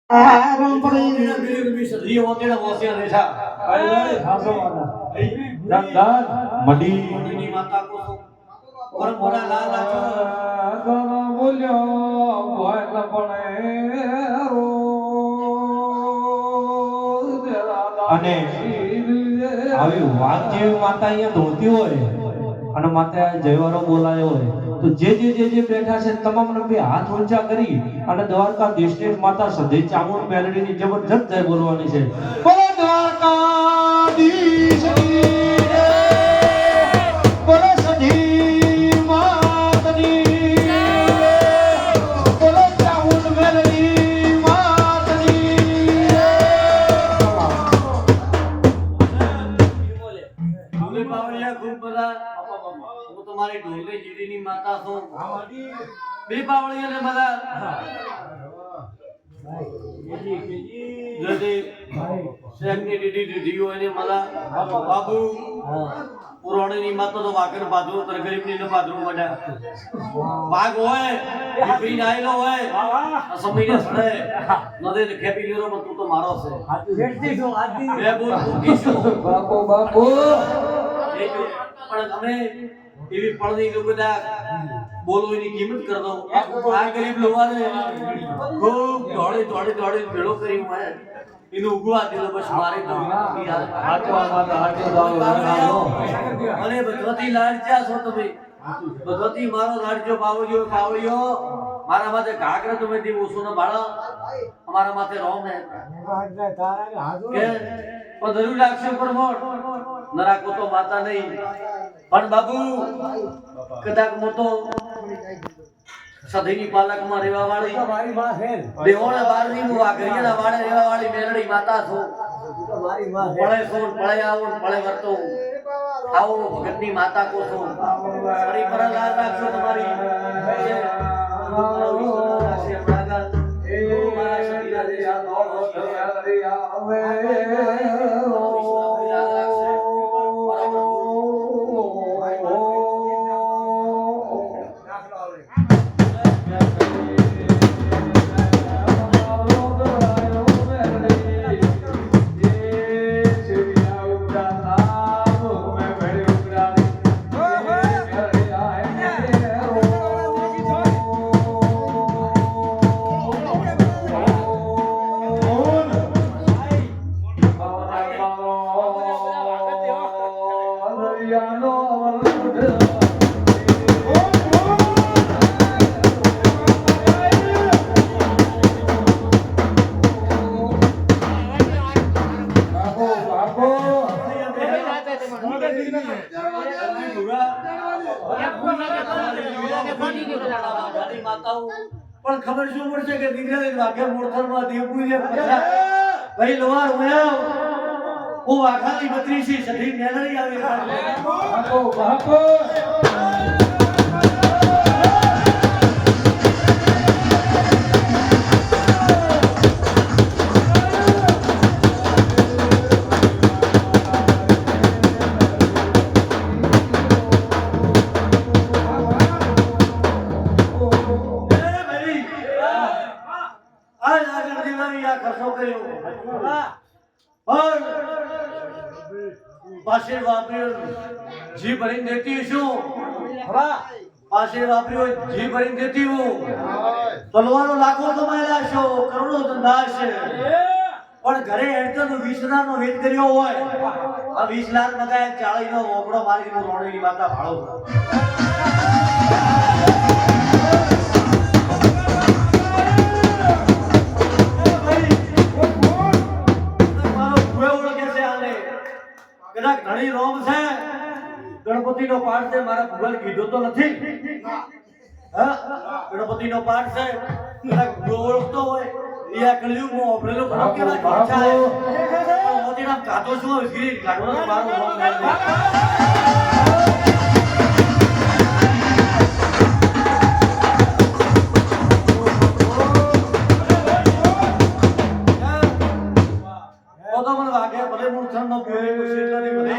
આરામ પડી મડી માતા કો પરંપરા લાલ આચો બોલ્યો ભય પડે અને આવી વાત જેવી માતા અહીંયા ધોતી હોય અને માતા જયવારો બોલાયો હોય તો જે બેઠા છે તમામને બે હાથ ઊંચા કરી અને દ્વારકાધીશની માતા સધી ચામુંડ મેલડીની જબરજસ્ત જય બોલવાની છે. બોલો દ્વારકાધીશની જય, બોલો સધી માતની જય, બોલો ચામુંડ મેલડી માતની જય. ઢોલે પાવડિયા ખૂબ બધા હું તમારી ઢોલે જીડીની માતા છું. બે પાવડિયા ને બધા જતી શેખની દીદી હોય ને मला બાબુ પુરાણીની માતા તો વાકર બાજુ તર ગરીબની ન બાજુ મડા વાઘ હોય દીકરી આયેલો હોય સમયને સડે નદે ખેપી લેરો પણ તું તો મારો છે બે બોલ પૂકીશું બાપુ પણ અમે એવી પડની લોકો બધા બોલો એની કિંમત કર દો. આ ગરીબ લોકોને ખૂબ દોડે ભેળો કરી હોય એનું ઉગવા દીધો બસ મારે તો અને બધોથી લાડચ્યા છો તમે બધોથી મારો લાડજો પાવડિયો મારા માથે ઘાઘરા તમે દી ઓછો ને બાળા અમારા માથે રોમ હે કે પધરું લાગશે પરમોટ નરાકો તો માતા નહીં પણ બાબુ કદાચ મોટો સધીની પાલકમાં રહેવા વાળી મારી માં છે દેહોણા બારની હું આ ઘરિયાના વાડે રહેવા વાળી મેલડી માતા છું. મારી માં પડે સોન પડે આવું પડે વર્તો આવો ભગતની માતા કો છું. ફરી પર લાલ રાખજો તમારી પણ ખબર શું પડશે કે દીકરાને વાઘે મોરથરમાં દેવપુરી ભાઈ લોહાર હોયા હું વાઘાની બત્રીસી સધી મેલડી આવી બાપુ પાસે વાપર્યો જી ભરીને દેતી છું પાસે વાપર્યો જી ભરીને દેતી હું તલવારો લાખો કમાયેલા છો કરોડો ધંધા છે પણ ઘરે હેડતો 20 નો વેચ કર્યો હોય આ 20 લાખ મગાય 40 નો ઓપડો મારીને રોણીની માતા ભાળો ઘણી રોમ છે ગણપતિનો પાઠ છે મારા ભગવાન કીધો તો નથી હા ગણપતિનો પાઠ છે કદાચ ઓળખતો હોય એ કળિયુગમાં ઓપરેલો ઘણો કેવા ખર્ચા છે મોતીરામ કાઢો છું ગીરી કાઢો મારો રોમ ભલે મૂર્છન નો પીવે શેટલાની ભલે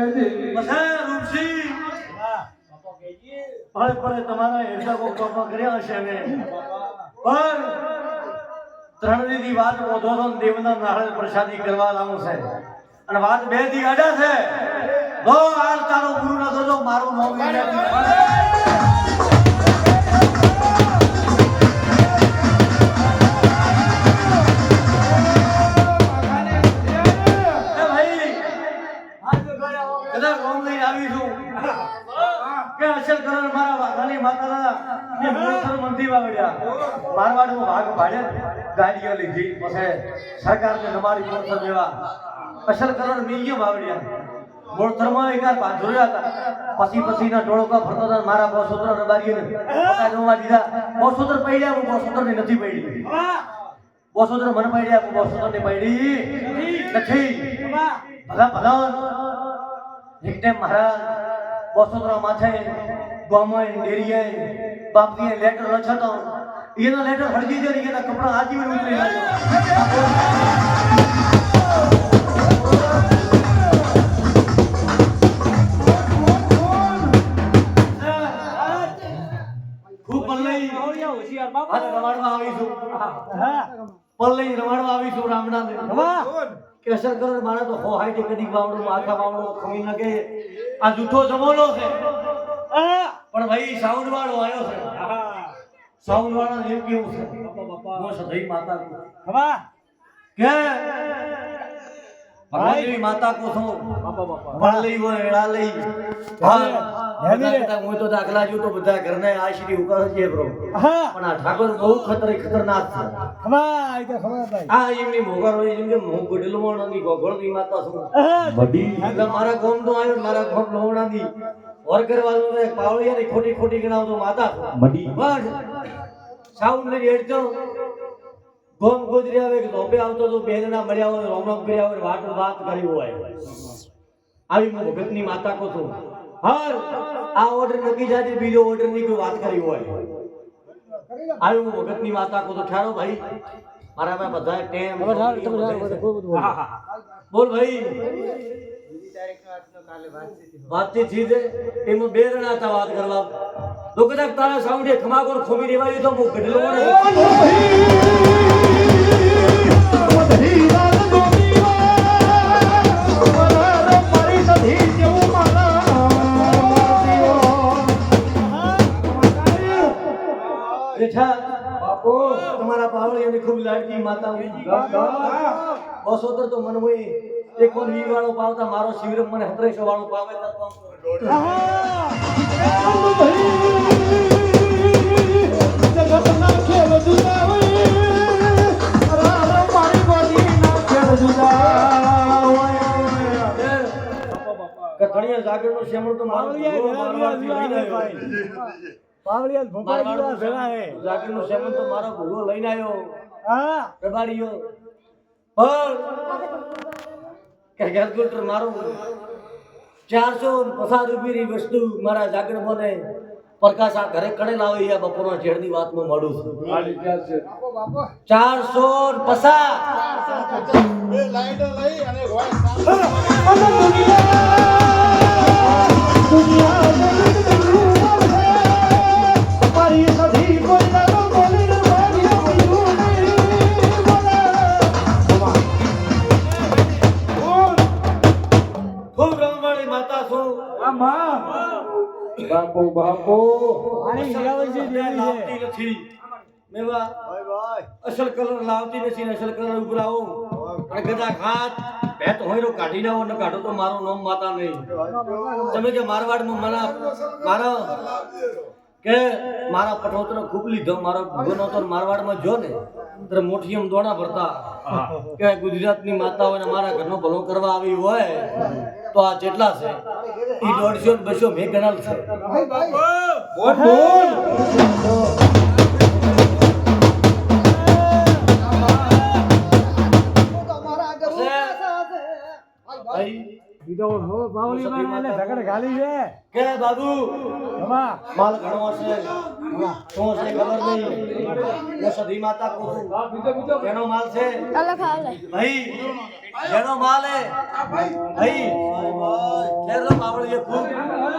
આવી પછી રૂપસી પડે તમારા એટલા કોઈ ટોપા કર્યા હશે હવે પણ ત્રણની વાત વધો તો દેવના નાળે પ્રસાદી કરવા લાવું છે અને વાત બે દી ગાડા છે તો આ તારો ગુરુ ના થજો મારું નામ કે અસલ કરણ મારા વાઘાની માતાના એ મોટર મંદી વાવડ્યા મારવાડનો ભાગ ભાડે ગાડીઓ લીધી પછી સરકારને નમારી મોટર દેવા અસલ કરણ મિલિયમ વાવડ્યા મોટરમાં એકાર બાંધોર્યા હતા પછીના ટોળકા ફરતા હતા મારા બોસોત્ર રબારીને પકા જોવા દીધા બોસોત્ર પડ્યા હું બોસોત્રને નથી પડી બોસોત્ર મને પડ્યા હું બોસોત્રને પડી નથી ભલા એક ટાઈમ મારા બોસોત્રા માથે ગોમય ડેરીએ બાપીએ લેટર લખતો એનો લેટર હળજી જરી એના કપડા આજીવન ઉતરી લાગ્યો ખૂબ પલ્લઈ હોશિયાર બાપા રમાડવા આવીશું પલ્લઈ રમાડવા આવીશું રામનાને કે અસર કરો મારા તો હોહાઈ કદી બાવડો આખા બાવડો ખમી નાખે આ જૂઠો જમોનો છે પણ ભાઈ સાઉન્ડ વાળો આવ્યો છે સાઉન્ડ વાળો એમ કેવું છે બાપા સધઈ માતા ખવા કે ભગવાનની માતા કો છો બાપા પણ લઈ હોય એડા લઈ હા હું તો દાખલા જો તો બધા ઘરને આશરી ઉકાર છે બ્રો પણ આ ઠાકોર બહુ ખતરનાક છે ખમા એ તો ખબર ભાઈ આ એમની મોગર હોય જેમ કે હું ગોડલવાણાની ગોગળની માતા છું બડી એટલે મારા ગામ તો આવ્યો મારા ગામ લોવણાની ઓર કરવાનું ને પાવળિયાની ખોટી ગણાવતો માતા બડી બસ સાઉન્ડ ને રેડતો ગોમ ગોદરી આવે કે લોપે આવતો તો બેનના મળ્યા હોય રોમરોમ કર્યા હોય વાત કરી હોય આવી હું ભગતની માતા કો છું હર આ ઓર્ડર નકી જાતી બીજો ઓર્ડર ની કોઈ વાત કરી હોય આવી હું ભગતની માતા કો તો ઠારો ભાઈ મારા ભાઈ બધા ટેમ બોલ ભાઈ વાતચીત થી છે એમાં બે જણા હતા વાત કરવા તો કદાચ તારા સાઉન્ડે ખમાગોર ખોમી રેવાય તો હું ગઢલો તમારા પાવળિયાની ખૂબ લાડકી માતા બસોતર તો મન હોય એક કોણ 20 વાળો પાવતા મારો શિવરમ મને 1700 વાળો પાવે કથણિયા જાગર નો શેમળ તો મારો પાવળિયા ભોપાઈ જેવા ભેળા હે જાગર નો શેમળ તો મારો ભૂગો લઈને આવ્યો હા રબાડીયો પણ કે કેલ્ક્યુલેટર મારો 450 રૂપિયાની વસ્તુ મારા જાગર બોને પ્રકાશ આ ઘરે કડે લાવે યા બપોરના છેડની વાતમાં મળું છું 450 એ લાઈટો લઈ અને બાપો આની હીરાવઈ છે દેવી છે નથી મેવા અસલ કલર લાવતી નથી અસલ કલર ઉભરાવો અને ગદા ખાત ભેત હોયરો કાઢી નાવો ને કાઢો તો મારું નામ માતા નહીં તમે કે મારવાડમાં મારા કે મારા પટોતરો ખૂબ લીધો મારો ભગવાનો તો મારવાડમાં જો ને ત્યારે મોઠીમ દોણા ભરતા કે ગુજરાતની માતા હોય ને મારા ઘરનો ભલો કરવા આવી હોય તો આ જેટલા છે ઈ 150 200 મે ગણાલ છે બોલ ભાઈ ઈ તો હો બાવલી માં એટલે ઝઘડ ગાલી છે કે બાબુ હમા માલ ઘણો હશે શું હશે ખબર નહીં હું સધી માતા કહું કેનો માલ છે ભાઈ જેનો માલ હે ભાઈ કેરો બાવળીએ ખૂબ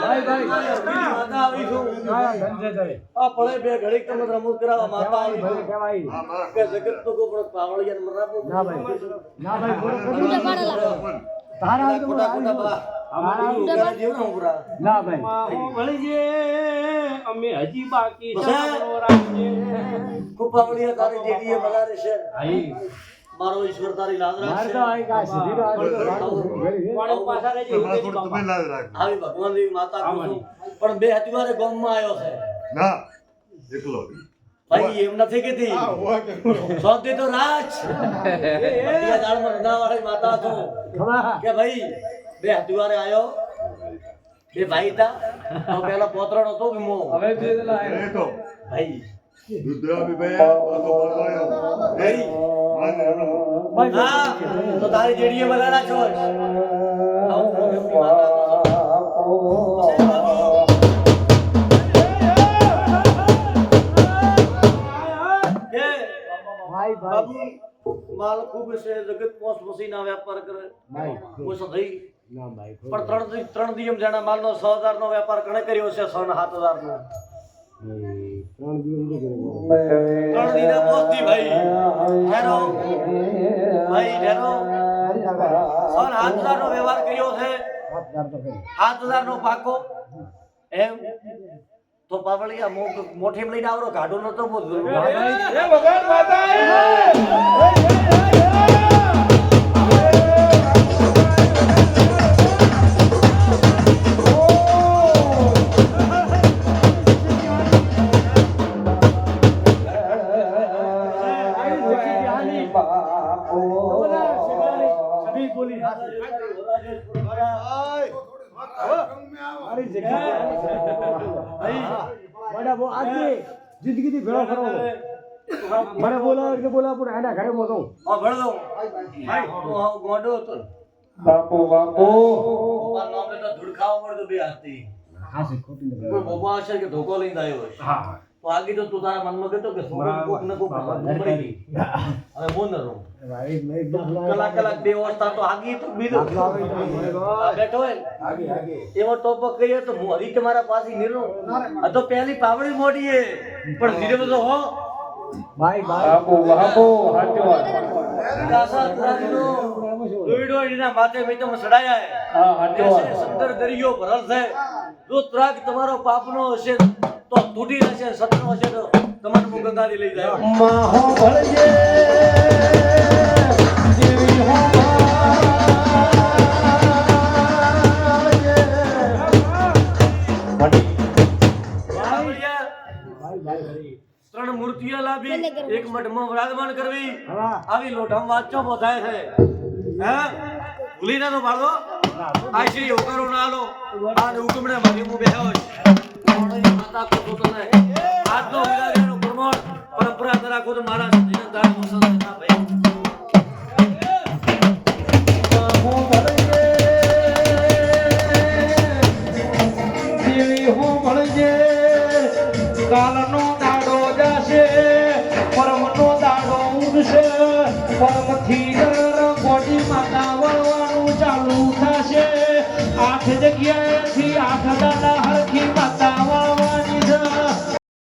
ભાઈ માતા આવી છું હા ધંધે કરે આ પડે બે ઘડીક તમને રમૂજ કરાવવા માતા આવી ભલે છું કહેવાય કે જગત તો કો પણ બાવળીએ મરાવો ના ભાઈ તારા હાથ ખોટા ખોટા બા તારા જેવું ના ઉભરા ના ભાઈ વળીએ અમે હજી બાકી છે બસ. મારો રાજ્ય. ખૂબ બાવળીએ તારી જેડીએ બગાડે છે આઈ મારો ઈશ્વર તારી લાજ માર રાખશે તો આઈ કા સીધી વાત વાળો પાછા રહેજે એવું તમારે કહેજે થોડું તમે બાપા. લાજ રાખજો. આવી ભગવાન દેવી માતા કહું છું પણ બે હતીવારે ગામમાં આવ્યો છે ના એકલો ભાઈ એમ નથી કીધી સૌથી તો રાજ હટિયા દાળમાં રંધાવાળી માતા છું ખમા કે ભાઈ બે હતીવારે આવ્યો બે ભાઈ હતા તો પેલો પોતરણ હતો કે મો હવે બે જણા એ તો ભાઈ રુદ્રાભી ભાઈ આ તો બળવાયો. એ માને રણો. હા તો તારી જેડીએ બગાડા છો આવું મોટી માતા કે ભાઈ બાબુ માલ ખૂબ છે જગત પોસ મસીના વેપાર કરે ભાઈ હું સધી ના ભાઈ પણ ત્રણ દિવસ જાણે માલનો 6000 નો વેપાર કણે કર્યો છે 6 ને 7000 નો 3 દિવસ ત્રણ દીના પોસ દી ભાઈ હેરો ભાઈ હેરો 7000 નો વ્યવહાર કર્યો છે 7000 નો પાકો એમ તો પાવળિયા મોઠી લઈને આવરો ગાડો નતો બોલ સભી બોલી મારી જગ્યા બડા બો આદમી જિંદગી થી ભેળો કરો મને બોલાવ એટલે બોલાવ પણ આના ઘરે મોતો ઓ ભળદો ભાઈ તો ગોડો હતો બાપુ બાપુ બાપા નામે તો ધૂળ ખાવા મળતો બે હાથથી હા છે ખોટી ન કોઈ બાબા હશે કે ધોકો લઈને આવ્યો હોય હા તો આગી તો તું તારા મનમાં કહેતો કે સોનું કોક ને કોક મળી ગઈ હવે બોલ ન રહો ભાઈ મેં કલાક બે વર્ષ તો આગી તો બીધું આ બેઠો હોય આગે આગે એવો ટોપક કહીએ તો હું હરી તમારા પાસે નીરો આ તો પહેલી પાવડી મોડી હે પણ ધીરે બધો હો ભાઈ બાપુ બાપુ સાચી વાત. કાસા કુરાનો દોઈડો એના માથે મેં તમે સડાયા હે હા સાચી વાત. દેશે સંદર દરિયો ભરલ છે જો ત્રાગ તમારો પાપનો હશે તો તૂટી જશે સતનો હશે તો તમને હું ગંગાથી લઈ જાય માહો ભળજે જેવી હો ત્રણ મૂર્તિઓ લાવી એક મઠમાં વિરાજમાન કરવી હા આવી લોઢામાં વાંચો બોધાય છે હે ભૂલી ના તો પાડો આ શ્રી હોકારો ના આલો આ હુકમણે મારી હું બેહો માતા કો તો તને આજનો વિરાજનો પ્રમોણ પરંપરા રાખો તો મારા જીવન દાન મુસલમાન ના ભાઈ માહો ભળજે જેવી હો ભળજે કાલનો દાડો જાશે પરમનો દાડો ઉગશે પરમથી ગોડી માતા વળવાનું ચાલુ થશે 8 જગ્યાએથી 8 દાડા